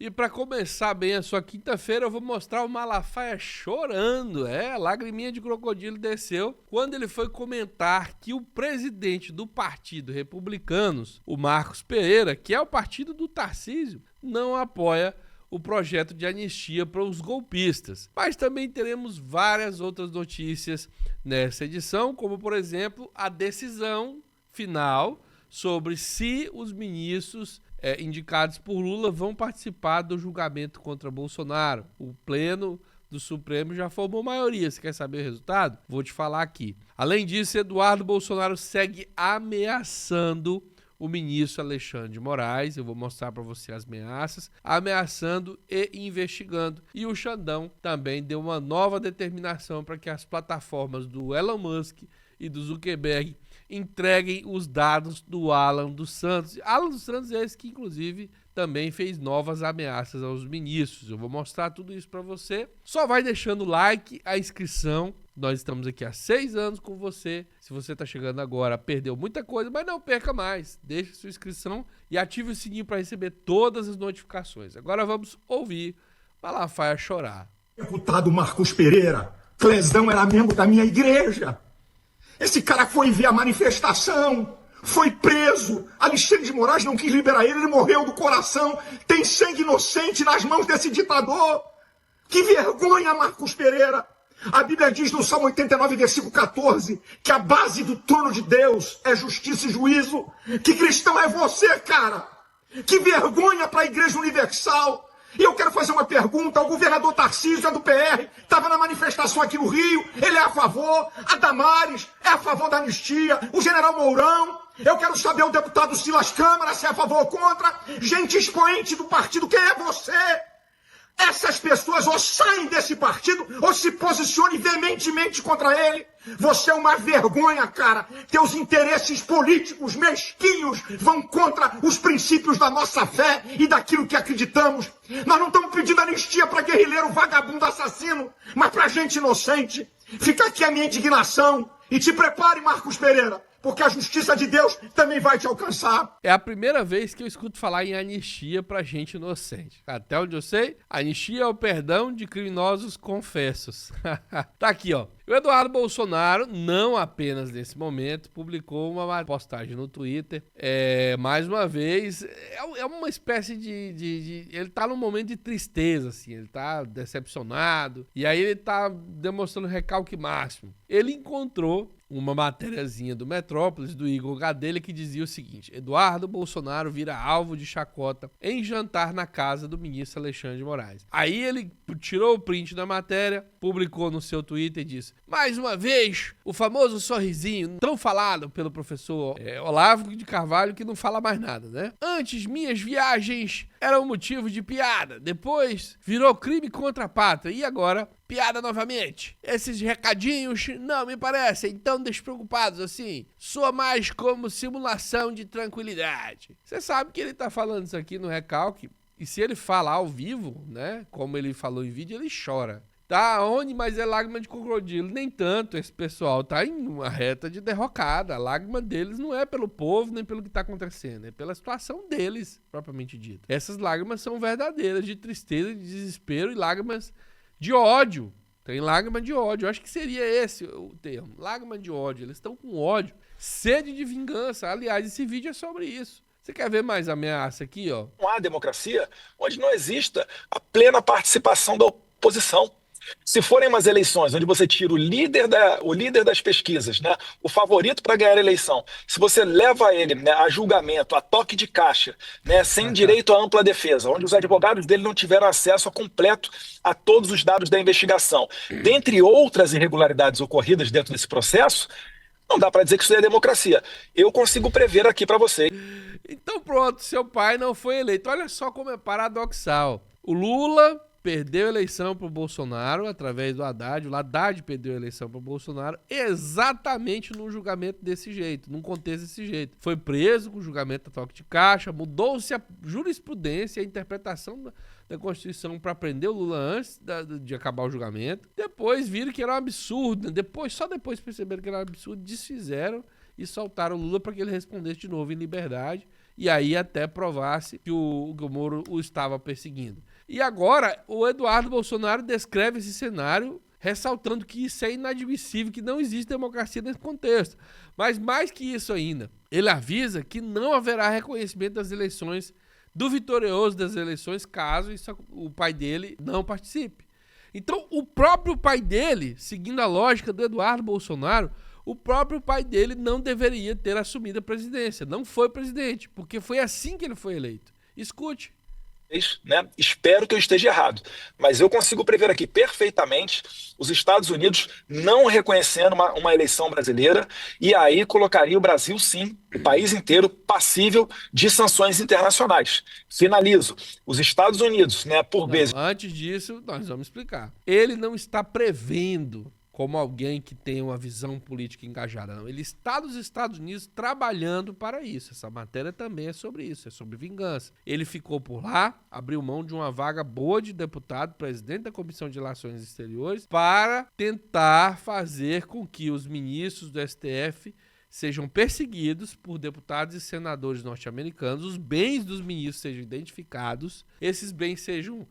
E para começar bem a sua quinta-feira, eu vou mostrar o Malafaia chorando. A lagriminha de crocodilo desceu quando ele foi comentar que o presidente do Partido Republicanos, o Marcos Pereira, que é o partido do Tarcísio, não apoia o projeto de anistia para os golpistas. Mas também teremos várias outras notícias nessa edição, como por exemplo a decisão final sobre se os ministros indicados por Lula vão participar do julgamento contra Bolsonaro. O pleno do Supremo já formou maioria. Você quer saber o resultado? Vou te falar aqui. Além disso, Eduardo Bolsonaro segue ameaçando o ministro Alexandre de Moraes. Eu vou mostrar para você as ameaças, ameaçando e investigando. E o Xandão também deu uma nova determinação para que as plataformas do Elon Musk e do Zuckerberg entreguem os dados do Alan dos Santos. Alan dos Santos é esse que, inclusive, também fez novas ameaças aos ministros. Eu vou mostrar tudo isso para você. Só vai deixando o like, a inscrição. Nós estamos aqui há 6 anos com você. Se você está chegando agora, perdeu muita coisa, mas não perca mais. Deixe sua inscrição e ative o sininho para receber todas as notificações. Agora vamos ouvir Malafaia chorar. Deputado Marcos Pereira, Clesão era membro da minha igreja. Esse cara foi ver a manifestação, foi preso. Alexandre de Moraes não quis liberar ele morreu do coração. Tem sangue inocente nas mãos desse ditador. Que vergonha, Marcos Pereira. A Bíblia diz no Salmo 89, versículo 14, que a base do trono de Deus é justiça e juízo. Que cristão é você, cara? Que vergonha para a Igreja Universal. E eu quero fazer uma pergunta. O governador Tarcísio é do PR, estava na manifestação aqui no Rio, ele é a favor. A Damares é a favor da anistia. O general Mourão. Eu quero saber o deputado Silas Câmara se é a favor ou contra. Gente expoente do partido, quem é você? Essas pessoas ou saem desse partido ou se posicionem veementemente contra ele. Você é uma vergonha, cara. Teus interesses políticos mesquinhos vão contra os princípios da nossa fé e daquilo que acreditamos. Nós não estamos pedindo anistia para guerrilheiro, vagabundo, assassino, mas para gente inocente. Fica aqui a minha indignação. E te prepare, Marcos Pereira, porque a justiça de Deus também vai te alcançar. É a primeira vez que eu escuto falar em anistia pra gente inocente. Até onde eu sei, anistia é o perdão de criminosos confessos. Tá aqui, ó. O Eduardo Bolsonaro, não apenas nesse momento, publicou uma postagem no Twitter. Mais uma vez, é uma espécie de... Ele tá num momento de tristeza, assim. Ele tá decepcionado. E aí ele tá demonstrando recalque máximo. Ele encontrou uma matériazinha do Metrópolis, do Igor Gadelha, que dizia o seguinte: Eduardo Bolsonaro vira alvo de chacota em jantar na casa do ministro Alexandre de Moraes. Aí ele tirou o print da matéria, publicou no seu Twitter e disse: mais uma vez, o famoso sorrisinho tão falado pelo professor Olavo de Carvalho, que não fala mais nada, né? Antes, minhas viagens eram motivo de piada, depois virou crime contra a pátria e agora piada novamente. Esses recadinhos não me parecem tão despreocupados assim. Soa mais como simulação de tranquilidade. Você sabe que ele tá falando isso aqui no recalque. E se ele falar ao vivo, né, como ele falou em vídeo, ele chora. Tá onde? Mas é lágrima de crocodilo. Nem tanto, esse pessoal tá em uma reta de derrocada. A lágrima deles não é pelo povo, nem pelo que tá acontecendo. É pela situação deles, propriamente dita. Essas lágrimas são verdadeiras, de tristeza, de desespero e lágrimas de ódio. Tem lágrima de ódio. Eu acho que seria esse o termo. Lágrima de ódio. Eles estão com ódio. Sede de vingança. Aliás, esse vídeo é sobre isso. Você quer ver mais ameaça aqui, ó? Não há democracia onde não exista a plena participação da oposição. Se forem umas eleições onde você tira o líder das pesquisas, né, o favorito para ganhar a eleição, se você leva ele, né, a julgamento, a toque de caixa, né, sem direito à ampla defesa, onde os advogados dele não tiveram acesso completo a todos os dados da investigação, dentre outras irregularidades ocorridas dentro desse processo, não dá para dizer que isso é democracia. Eu consigo prever aqui para vocês. Então pronto, seu pai não foi eleito. Olha só como é paradoxal. O Lula perdeu a eleição para o Bolsonaro através do Haddad. O Haddad perdeu a eleição para o Bolsonaro exatamente num julgamento desse jeito, num contexto desse jeito. Foi preso com o julgamento a toque de caixa, mudou-se a jurisprudência, a interpretação da Constituição para prender o Lula antes de acabar o julgamento. Depois viram que era um absurdo. Só depois perceberam que era um absurdo, desfizeram e soltaram o Lula para que ele respondesse de novo em liberdade. e aí até provasse que o Moro o estava perseguindo. E agora o Eduardo Bolsonaro descreve esse cenário ressaltando que isso é inadmissível, que não existe democracia nesse contexto. Mas mais que isso ainda, ele avisa que não haverá reconhecimento das eleições, do vitorioso das eleições, caso o pai dele não participe. Então, o próprio pai dele, seguindo a lógica do Eduardo Bolsonaro, o próprio pai dele não deveria ter assumido a presidência. Não foi presidente, porque foi assim que ele foi eleito. Escute. Né? Espero que eu esteja errado, mas eu consigo prever aqui perfeitamente os Estados Unidos não reconhecendo uma eleição brasileira, e aí colocaria o Brasil, sim, o país inteiro, passível de sanções internacionais. Finalizo. Os Estados Unidos, né, por vezes... Antes disso, nós vamos explicar. Ele não está prevendo como alguém que tem uma visão política engajada, não. Ele está nos Estados Unidos trabalhando para isso. Essa matéria também é sobre isso, é sobre vingança. Ele ficou por lá, abriu mão de uma vaga boa de deputado, presidente da Comissão de Relações Exteriores, para tentar fazer com que os ministros do STF sejam perseguidos por deputados e senadores norte-americanos, os bens dos ministros sejam identificados, esses bens sejam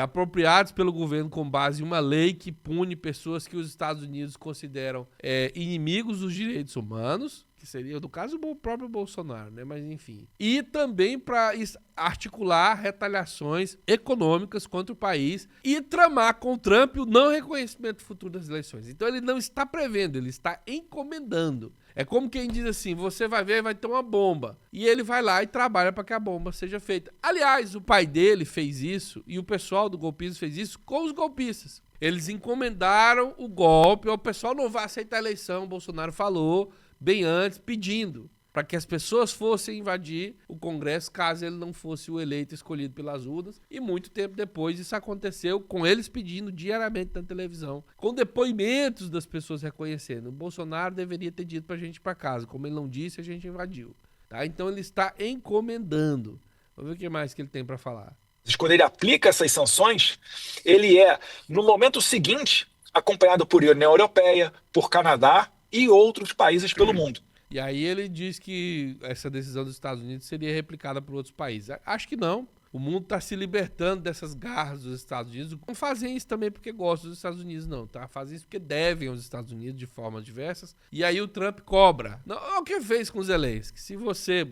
apropriados pelo governo com base em uma lei que pune pessoas que os Estados Unidos consideram inimigos dos direitos humanos, que seria, no caso, o próprio Bolsonaro, né? Mas enfim. E também para articular retaliações econômicas contra o país e tramar com o Trump o não reconhecimento futuro das eleições. Então ele não está prevendo, ele está encomendando. É como quem diz assim, você vai ver, vai ter uma bomba. E ele vai lá e trabalha para que a bomba seja feita. Aliás, o pai dele fez isso e o pessoal do golpismo fez isso com os golpistas. Eles encomendaram o golpe, o pessoal não vai aceitar a eleição, o Bolsonaro falou bem antes, pedindo para que as pessoas fossem invadir o Congresso caso ele não fosse o eleito escolhido pelas urnas. E muito tempo depois isso aconteceu com eles pedindo diariamente na televisão, com depoimentos das pessoas reconhecendo. O Bolsonaro deveria ter dito para a gente ir para casa. Como ele não disse, a gente invadiu. Tá? Então ele está encomendando. Vamos ver o que mais que ele tem para falar. Quando ele aplica essas sanções, ele é, no momento seguinte, acompanhado por União Europeia, por Canadá e outros países pelo mundo. E aí ele diz que essa decisão dos Estados Unidos seria replicada por outros países. Acho que não. O mundo está se libertando dessas garras dos Estados Unidos. Não fazem isso também porque gostam dos Estados Unidos, não, tá? Fazem isso porque devem aos Estados Unidos de formas diversas. E aí o Trump cobra. Não, é o que fez com o Zelensky. Se você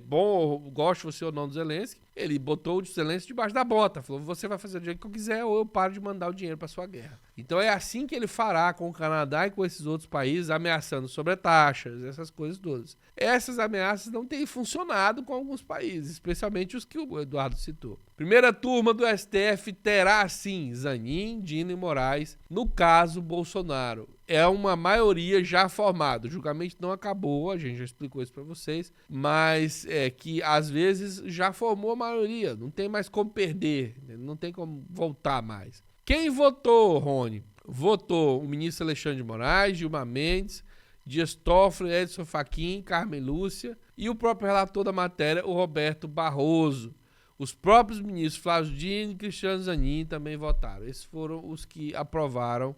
gosta você ou não do Zelensky, ele botou o Zelensky debaixo da bota. Falou, você vai fazer do jeito que eu quiser ou eu paro de mandar o dinheiro para sua guerra. Então é assim que ele fará com o Canadá e com esses outros países, ameaçando sobretaxas, essas coisas todas. Essas ameaças não têm funcionado com alguns países, especialmente os que o Eduardo citou. Primeira turma do STF terá, sim, Zanin, Dino e Moraes. No caso, Bolsonaro. É uma maioria já formada. O julgamento não acabou, a gente já explicou isso para vocês, mas é que às vezes já formou a maioria. Não tem mais como perder, não tem como voltar mais. Quem votou, Rony? Votou o ministro Alexandre de Moraes, Gilmar Mendes, Dias Toffoli, Edson Fachin, Carmen Lúcia e o próprio relator da matéria, o Roberto Barroso. Os próprios ministros Flávio Dino e Cristiano Zanin também votaram. Esses foram os que aprovaram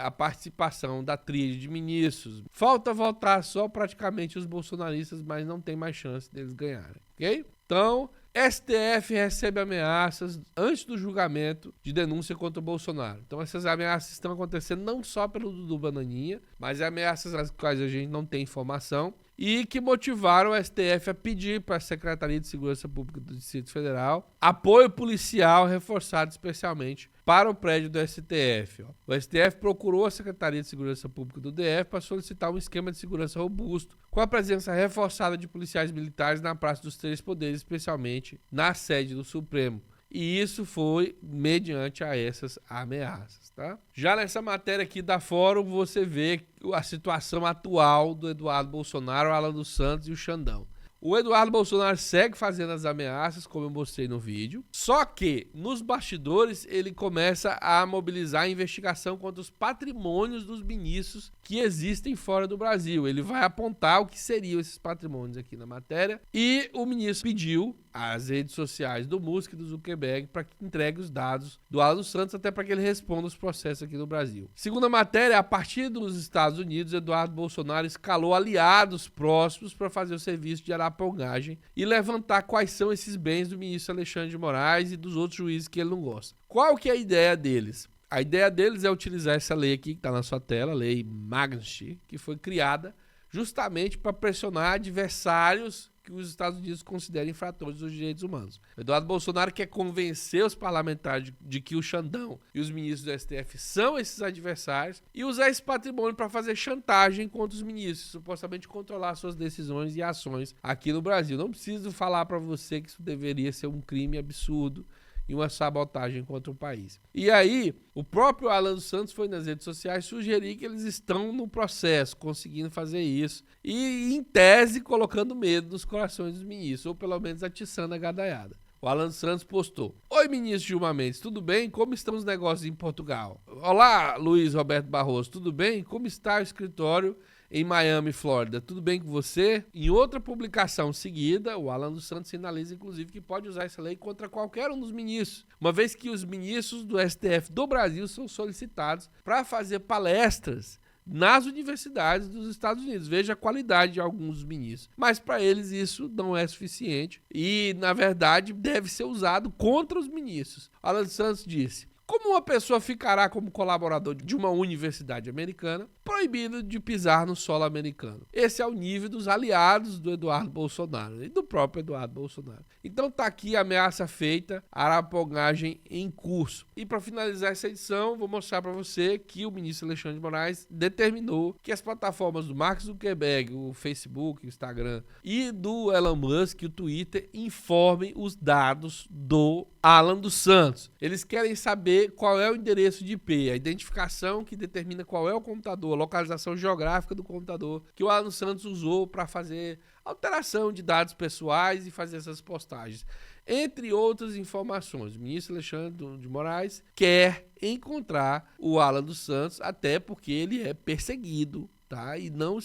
a participação da tríade de ministros. Falta votar só praticamente os bolsonaristas, mas não tem mais chance deles ganharem, ok? Então, STF recebe ameaças antes do julgamento de denúncia contra o Bolsonaro. Então essas ameaças estão acontecendo não só pelo Dudu Bananinha, mas ameaças às quais a gente não tem informação e que motivaram o STF a pedir para a Secretaria de Segurança Pública do Distrito Federal apoio policial reforçado especialmente para o prédio do STF. O STF procurou a Secretaria de Segurança Pública do DF para solicitar um esquema de segurança robusto, com a presença reforçada de policiais militares na Praça dos Três Poderes, especialmente na sede do Supremo. E isso foi mediante a essas ameaças, tá? Já nessa matéria aqui da Fórum, você vê a situação atual do Eduardo Bolsonaro, o Alan dos Santos e o Xandão. O Eduardo Bolsonaro segue fazendo as ameaças, como eu mostrei no vídeo, só que nos bastidores ele começa a mobilizar a investigação contra os patrimônios dos ministros que existem fora do Brasil. Ele vai apontar o que seriam esses patrimônios aqui na matéria e o ministro pediu às redes sociais do Musk e do Zuckerberg para que entregue os dados do Alan dos Santos até para que ele responda os processos aqui no Brasil. Segundo a matéria, a partir dos Estados Unidos, Eduardo Bolsonaro escalou aliados próximos para fazer o serviço de arapongagem e levantar quais são esses bens do ministro Alexandre de Moraes e dos outros juízes que ele não gosta. Qual que é a ideia deles? A ideia deles é utilizar essa lei aqui que está na sua tela, a lei Magnitsky, que foi criada justamente para pressionar adversários que os Estados Unidos consideram infratores dos direitos humanos. O Eduardo Bolsonaro quer convencer os parlamentares de que o Xandão e os ministros do STF são esses adversários e usar esse patrimônio para fazer chantagem contra os ministros, supostamente controlar suas decisões e ações aqui no Brasil. Não preciso falar para você que isso deveria ser um crime absurdo e uma sabotagem contra o país. E aí, o próprio Alan dos Santos foi nas redes sociais sugerir que eles estão no processo, conseguindo fazer isso, e em tese colocando medo nos corações dos ministros, ou pelo menos atiçando a gadaiada. O Alan dos Santos postou: Oi, ministro Gilmar Mendes, tudo bem? Como estão os negócios em Portugal? Olá, Luiz Roberto Barroso, tudo bem? Como está o escritório em Miami, Flórida? Tudo bem com você? Em outra publicação seguida, o Alan dos Santos sinaliza, inclusive, que pode usar essa lei contra qualquer um dos ministros, uma vez que os ministros do STF do Brasil são solicitados para fazer palestras nas universidades dos Estados Unidos. Veja a qualidade de alguns ministros. Mas para eles isso não é suficiente e, na verdade, deve ser usado contra os ministros. Alan dos Santos disse: como uma pessoa ficará como colaborador de uma universidade americana proibido de pisar no solo americano? Esse é o nível dos aliados do Eduardo Bolsonaro e do próprio Eduardo Bolsonaro. Então tá aqui a ameaça feita, a arapongagem em curso. E para finalizar essa edição, vou mostrar para você que o ministro Alexandre de Moraes determinou que as plataformas do Mark Zuckerberg, o Facebook, o Instagram e do Elon Musk, o Twitter, informem os dados do Alan dos Santos. Eles querem saber qual é o endereço de IP, a identificação que determina qual é o computador, a localização geográfica do computador que o Alan dos Santos usou para fazer alteração de dados pessoais e fazer essas postagens. Entre outras informações, o ministro Alexandre de Moraes quer encontrar o Alan dos Santos, até porque ele é perseguido, tá? E não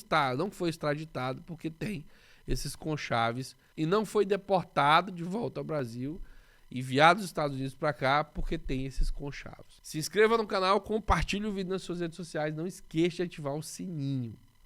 foi extraditado porque tem esses conchaves e não foi deportado de volta ao Brasil, enviado dos Estados Unidos para cá porque tem esses conchavos. Se inscreva no canal, compartilhe o vídeo nas suas redes sociais, não esqueça de ativar o sininho.